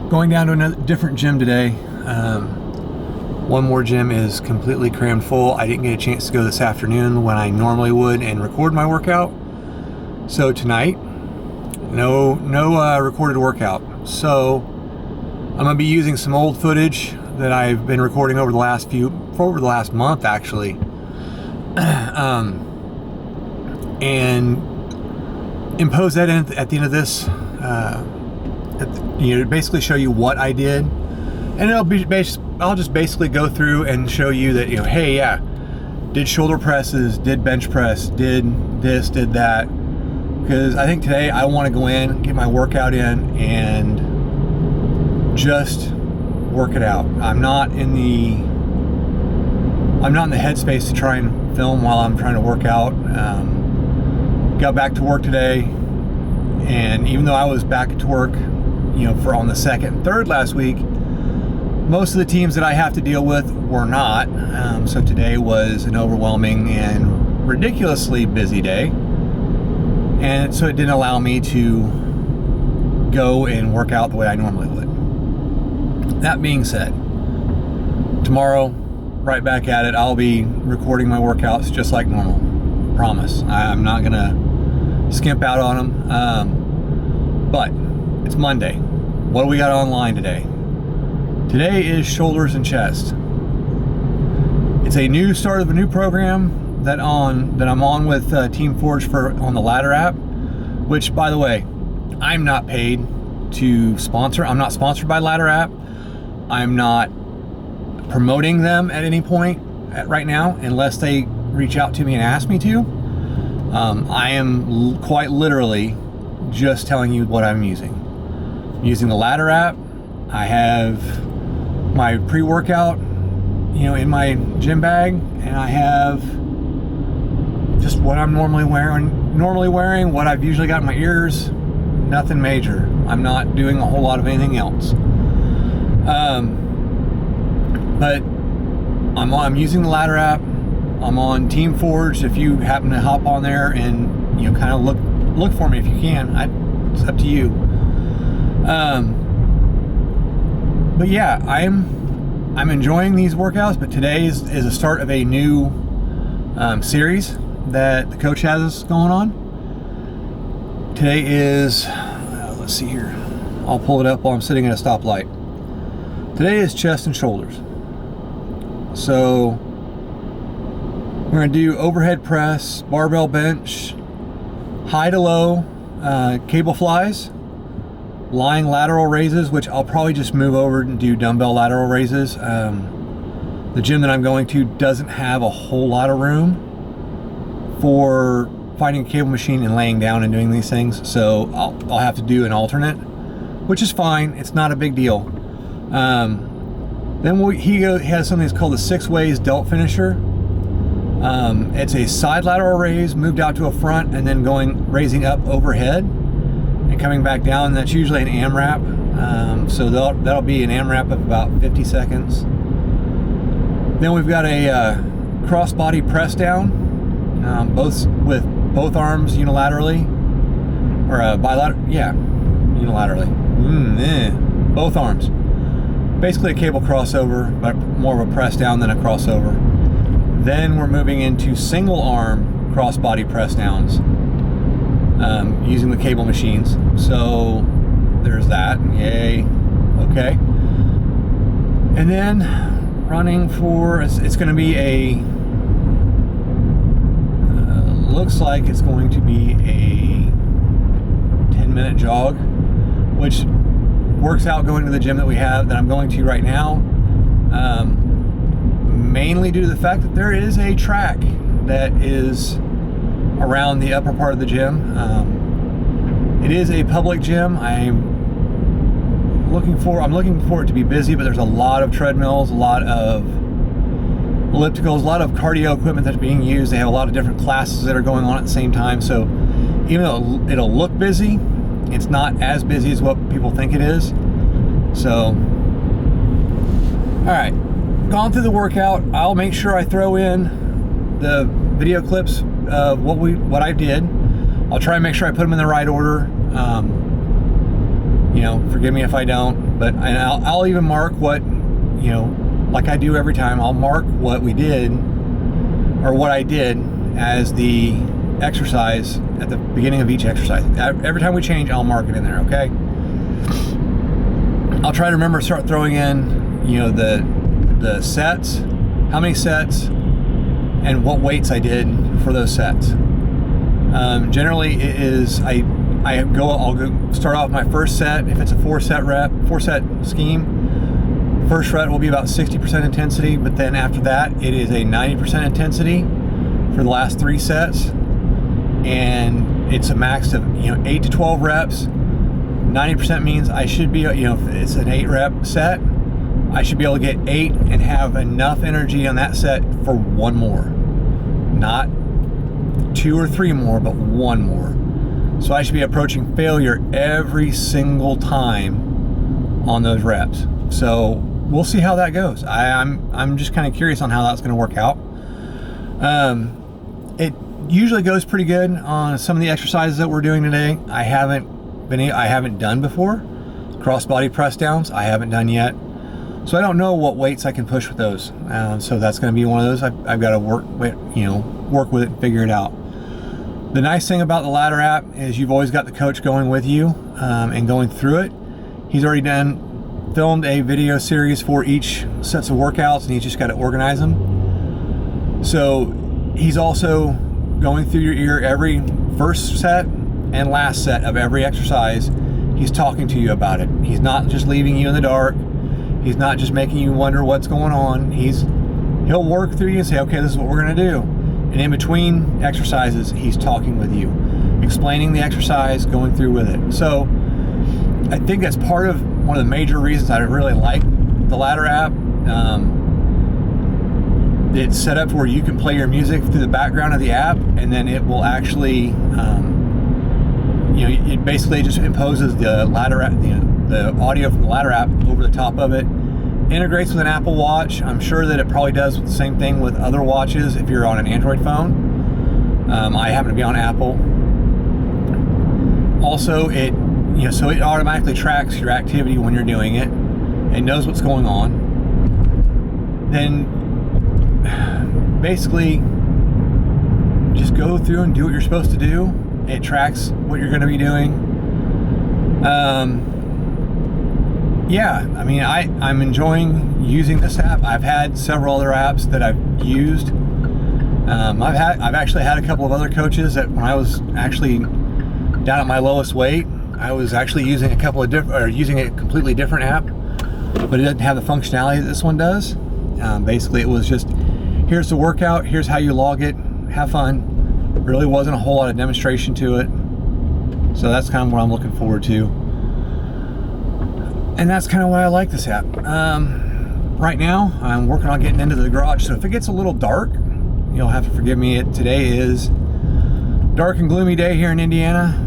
Going down to a different gym today. One More Gym is completely crammed full. I didn't get a chance to go this afternoon when I normally would and record my workout. So tonight, no recorded workout. So I'm gonna be using some old footage that I've been recording over the last month actually, and impose that in at the end of this. Basically show you what I did, and I'll just basically go through and show you that, hey, yeah, did shoulder presses, did bench press, did this, did that, because I think today I want to go in, get my workout in, and just work it out. I'm not in the headspace to try and film while I'm trying to work out. Got back to work today, and even though I was back to work, for on the second and third last week, most of the teams that I have to deal with were not. So today was an overwhelming and ridiculously busy day. And so it didn't allow me to go and work out the way I normally would. That being said, tomorrow, right back at it. I'll be recording my workouts just like normal. Promise. I'm not gonna skimp out on them. But it's Monday. What do we got online today? Today is shoulders and chest. It's a new start of a new program that I'm on with Team Forge on the Ladder app, which, by the way, I'm not paid to sponsor. I'm not sponsored by Ladder app. I'm not promoting them at any point right now, unless they reach out to me and ask me to. I am quite literally just telling you what I'm using. I'm using the Ladder app. I have my pre-workout, in my gym bag, and I have just what I'm normally wearing, what I've usually got in my ears. Nothing major. I'm not doing a whole lot of anything else. But I'm using the Ladder app. I'm on Team Forge. If you happen to hop on there and kind of look for me if you can, it's up to you. But yeah, I'm enjoying these workouts. But today is a start of a new series that the coach has us going on. Today is let's see here. I'll pull it up while I'm sitting at a stoplight. Today is chest and shoulders. So we're going to do overhead press, barbell bench, high to low, cable flies, lying lateral raises, which I'll probably just move over and do dumbbell lateral raises. The gym that I'm going to doesn't have a whole lot of room for finding a cable machine and laying down and doing these things, so I'll have to do an alternate, which is fine. It's not a big deal. Then he has something that's called the 6 ways delt finisher. It's a side lateral raise moved out to a front and then raising up overhead and coming back down. That's usually an AMRAP. So that'll be an AMRAP of about 50 seconds. Then we've got a cross body press down, with both arms unilaterally, or unilaterally. Both arms. Basically a cable crossover, but more of a press down than a crossover. Then we're moving into single arm cross body press downs, using the cable machines. So there's that. Yay. Okay. And then running for, it's going to be looks like it's going to be a 10-minute jog, which works out going to the gym that I'm going to right now, mainly due to the fact that there is a track that is around the upper part of the gym. It is a public gym. I'm looking for it to be busy, but there's a lot of treadmills, a lot of ellipticals, a lot of cardio equipment that's being used. They have a lot of different classes that are going on at the same time. So even though it'll look busy, it's not as busy as what people think it is. So, all right, gone through the workout. I'll make sure I throw in the video clips of what I did. I'll try and make sure I put them in the right order. forgive me if I don't, but I'll even mark what, like I do every time. I'll mark what we did, or what I did as the exercise at the beginning of each exercise. Every time we change, I'll mark it in there, okay? I'll try to remember to start throwing in, the sets, how many sets, and what weights I did for those sets. Generally, it is I'll go start off my first set. If it's a 4 set scheme, first rep will be about 60% intensity, but then after that, it is a 90% intensity for the last 3 sets, and it's a max of 8 to 12 reps. 90% means I should be, if it's an 8 rep set, I should be able to get 8 and have enough energy on that set for 1 more, not 2 or 3 more, but 1 more. So I should be approaching failure every single time on those reps. So we'll see how that goes. I'm just kind of curious on how that's going to work out. It usually goes pretty good on some of the exercises that we're doing today. I haven't done before. Cross-body press downs, I haven't done yet. So I don't know what weights I can push with those. So that's going to be one of those I've got to work with it and figure it out. The nice thing about the ladder app is you've always got the coach going with you and going through it. He's already filmed a video series for each sets of workouts, and he's just got to organize them. So he's also going through your ear every first set and last set of every exercise. He's talking to you about it. He's not just leaving you in the dark. He's not just making you wonder what's going on. He'll work through you and say, okay, this is what we're going to do. And in between exercises, he's talking with you, explaining the exercise, going through with it. So I think that's part of one of the major reasons I really like the ladder app. It's set up where you can play your music through the background of the app, and then it will actually, it basically just imposes the ladder app, the audio from the ladder app over the top of it. Integrates with an Apple Watch. I'm sure that it probably does the same thing with other watches if you're on an Android phone. I happen to be on Apple. Also, it automatically tracks your activity when you're doing it. It knows what's going on. Then basically just go through and do what you're supposed to do. It tracks what you're going to be doing. I'm enjoying using this app. I've had several other apps that I've used. I've actually had a couple of other coaches that when I was actually down at my lowest weight, I was actually using using a completely different app, but it doesn't have the functionality that this one does. Basically, it was just, here's the workout, here's how you log it, have fun. Really wasn't a whole lot of demonstration to it. So that's kind of what I'm looking forward to. And that's kind of why I like this app. Right now, I'm working on getting into the garage, so if it gets a little dark, you'll have to forgive me. Today is dark and gloomy day here in Indiana.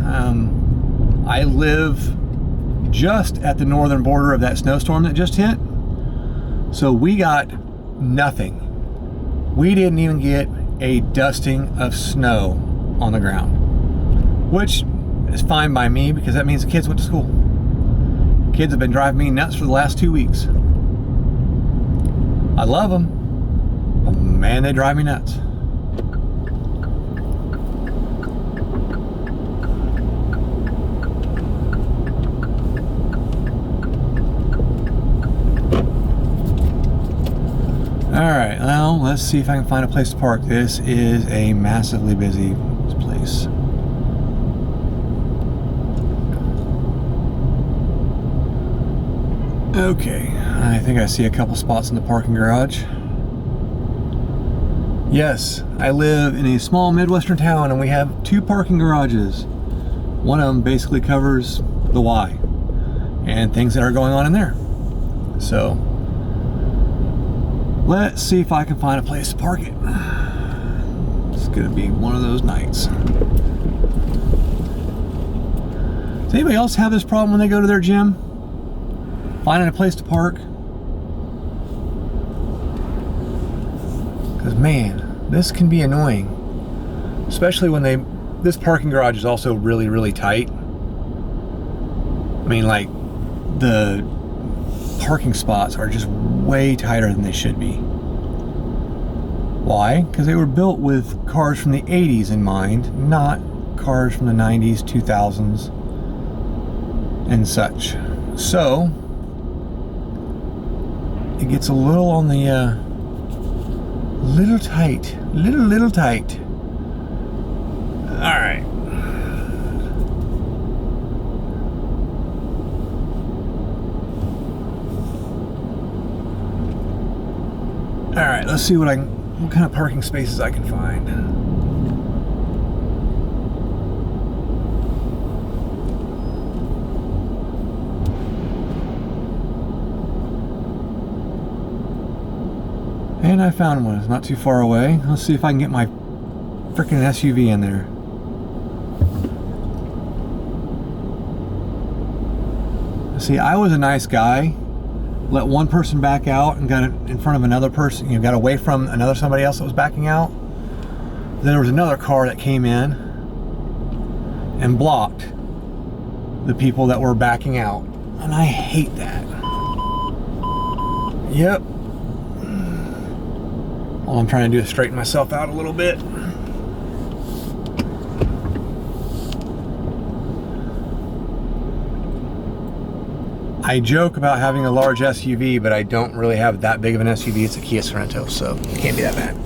I live just at the northern border of that snowstorm that just hit. So we got nothing. We didn't even get a dusting of snow on the ground, which is fine by me because that means the kids went to school. Kids have been driving me nuts for the last 2 weeks. I love them, but man, they drive me nuts. Alright, well, let's see if I can find a place to park. This is a massively busy place. Okay, I think I see a couple spots in the parking garage. Yes, I live in a small Midwestern town and we have 2 parking garages. One of them basically covers the Y and things that are going on in there. So, let's see if I can find a place to park it. It's gonna be one of those nights. Does anybody else have this problem when they go to their gym? Finding a place to park? Because man, this can be annoying. Especially when this parking garage is also really, really tight. mean, like, the parking spots are just way tighter than they should be. Why? Because they were built with cars from the 80s in mind, not cars from the 90s, 2000s, and such. So, it gets a little on the, little tight. Little tight. Alright. Alright, let's see what kind of parking spaces I can find. And I found one. It's not too far away. Let's see if I can get my freaking SUV in there. See, I was a nice guy. Let one person back out and got in front of another person, got away from somebody else that was backing out. Then there was another car that came in and blocked the people that were backing out. And I hate that. Yep. All I'm trying to do is straighten myself out a little bit. I joke about having a large SUV, but I don't really have that big of an SUV. It's a Kia Sorento, so it can't be that bad.